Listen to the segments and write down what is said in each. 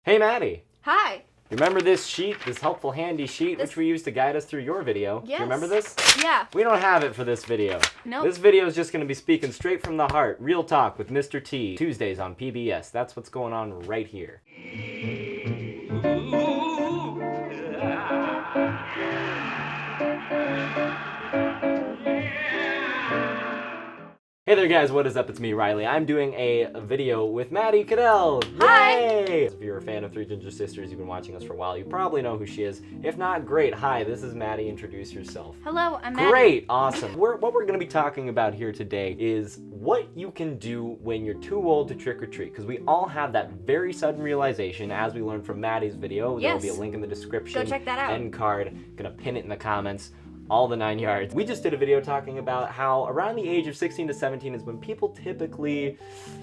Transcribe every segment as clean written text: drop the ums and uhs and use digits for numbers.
Hey Maddie! Hi! Remember this sheet, this helpful handy sheet which we used to guide us through your video? Yes. You remember this? Yeah. We don't have it for this video. Nope. This video is just going to be speaking straight from the heart. Real talk with Mr. T. Tuesdays on PBS. That's what's going on right here. Hey there guys, what is up? It's me, Riley. I'm doing a video with Maddy Caddell. Hi! Yay! If you're a fan of Three Ginger Sisters, you've been watching us for a while, you probably know who she is. If not, great. Hi, this is Maddie. Introduce yourself. Hello, I'm Maddie. Great, awesome. What we're going to be talking about here today is what you can do when you're too old to trick or treat. Because we all have that very sudden realization, as we learned from Maddie's video. Yes. There'll be a link in the description. Go check that out. End card. Gonna pin it in the comments. All the 9 yards. We just did a video talking about how around the age of 16 to 17 is when people typically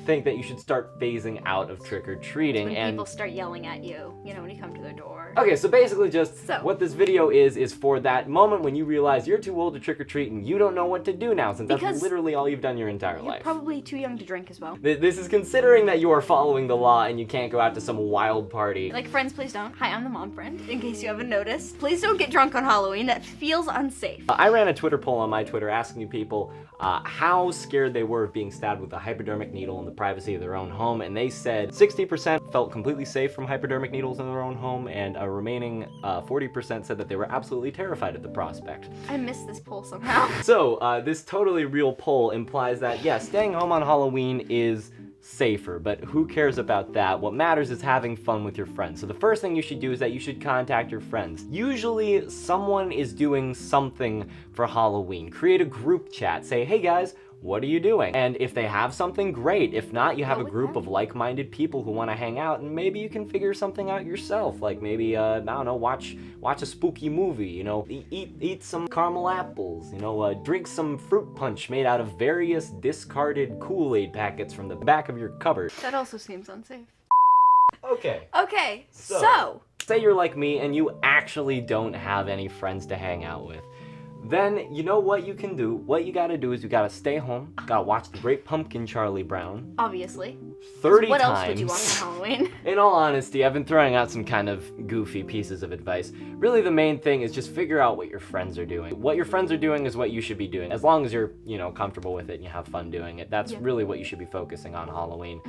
think that you should start phasing out of trick-or-treating. When people start yelling at you, when you come to their door. Okay, so basically what this video is for that moment when you realize you're too old to trick-or-treat and you don't know what to do now, since that's literally all you've done your entire life. You're probably too young to drink as well. This is considering that you are following the law and you can't go out to some wild party. Like, friends, please don't. Hi, I'm the mom friend, in case you haven't noticed. Please don't get drunk on Halloween. That feels unsafe. I ran a Twitter poll on my Twitter asking people how scared they were of being stabbed with a hypodermic needle in the privacy of their own home, and they said 60% felt completely safe from hypodermic needles in their own home, and a remaining 40% said that they were absolutely terrified at the prospect. I missed this poll somehow. So, this totally real poll implies that, yeah, staying home on Halloween is safer, but who cares about that? What matters is having fun with your friends. So the first thing you should do is that you should contact your friends. Usually someone is doing something for Halloween. Create a group chat. Say, hey guys, what are you doing? And if they have something, great. If not, you have a group of like-minded people who want to hang out, and maybe you can figure something out yourself. Like maybe, I don't know, watch a spooky movie, eat some caramel apples, drink some fruit punch made out of various discarded Kool-Aid packets from the back of your cupboard. That also seems unsafe. Okay, so say you're like me and you actually don't have any friends to hang out with. Then, you know what you can do? What you gotta do is you gotta stay home, gotta watch The Great Pumpkin, Charlie Brown. Obviously. 30 what times. What else would you want for Halloween? In all honesty, I've been throwing out some kind of goofy pieces of advice. Really, the main thing is just figure out what your friends are doing. What your friends are doing is what you should be doing. As long as you're, comfortable with it and you have fun doing it. That's really what you should be focusing on Halloween.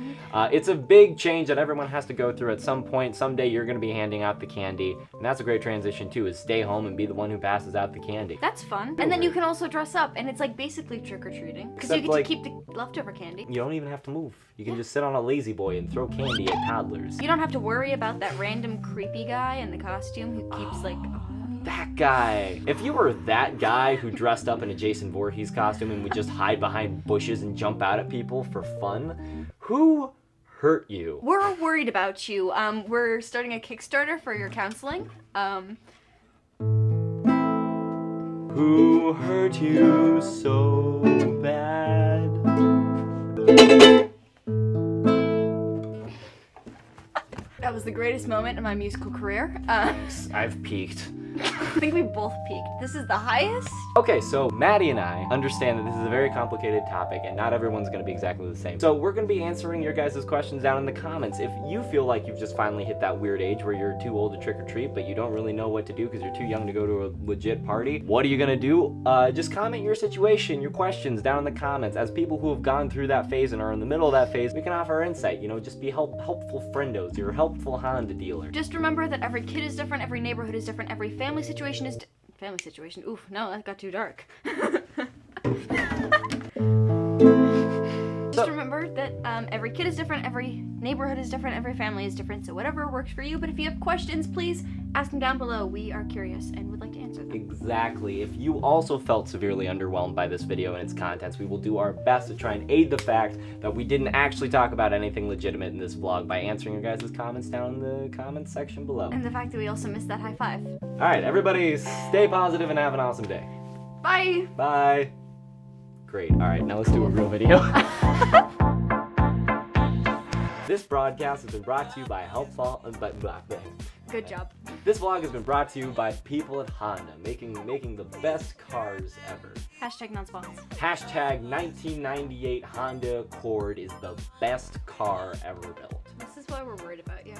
It's a big change that everyone has to go through at some point. Someday you're gonna be handing out the candy. And that's a great transition too, is stay home and be the one who passes out the candy. That's fun. And then you can also dress up, and it's like basically trick-or-treating. Because you get to keep the leftover candy. You don't even have to move. You can just sit on a lazy boy and throw candy at toddlers. You don't have to worry about that random creepy guy in the costume who keeps that guy. If you were that guy who dressed up in a Jason Voorhees costume and would just hide behind bushes and jump out at people for fun, who hurt you? We're worried about you. We're starting a Kickstarter for your counseling. Who hurt you so bad? That was the greatest moment in my musical career. I've peaked. I think we both peaked. This is the highest? Okay, so Maddie and I understand that this is a very complicated topic and not everyone's going to be exactly the same. So we're going to be answering your guys' questions down in the comments. If you feel like you've just finally hit that weird age where you're too old to trick or treat, but you don't really know what to do because you're too young to go to a legit party, what are you going to do? Just comment your situation, your questions down in the comments. As people who have gone through that phase and are in the middle of that phase, we can offer our insight. Just be helpful friendos. You're a helpful Honda dealer. Just remember that every kid is different, every neighborhood is different, every family situation is family situation. Oof, no, that got too dark. Just remember that every kid is different, every neighborhood is different, every family is different, so whatever works for you. But if you have questions, please ask them down below. We are curious and would like to answer them. Exactly. If you also felt severely underwhelmed by this video and its contents, we will do our best to try and aid the fact that we didn't actually talk about anything legitimate in this vlog by answering your guys' comments down in the comments section below. And the fact that we also missed that high five. Alright, everybody stay positive and have an awesome day. Bye! Bye! Great. Alright, now let's do a real video. This broadcast has been brought to you by Good job. This vlog has been brought to you by people at Honda, making the best cars ever. Hashtag non-spons. Hashtag 1998 Honda Accord is the best car ever built. This is why we're worried about you.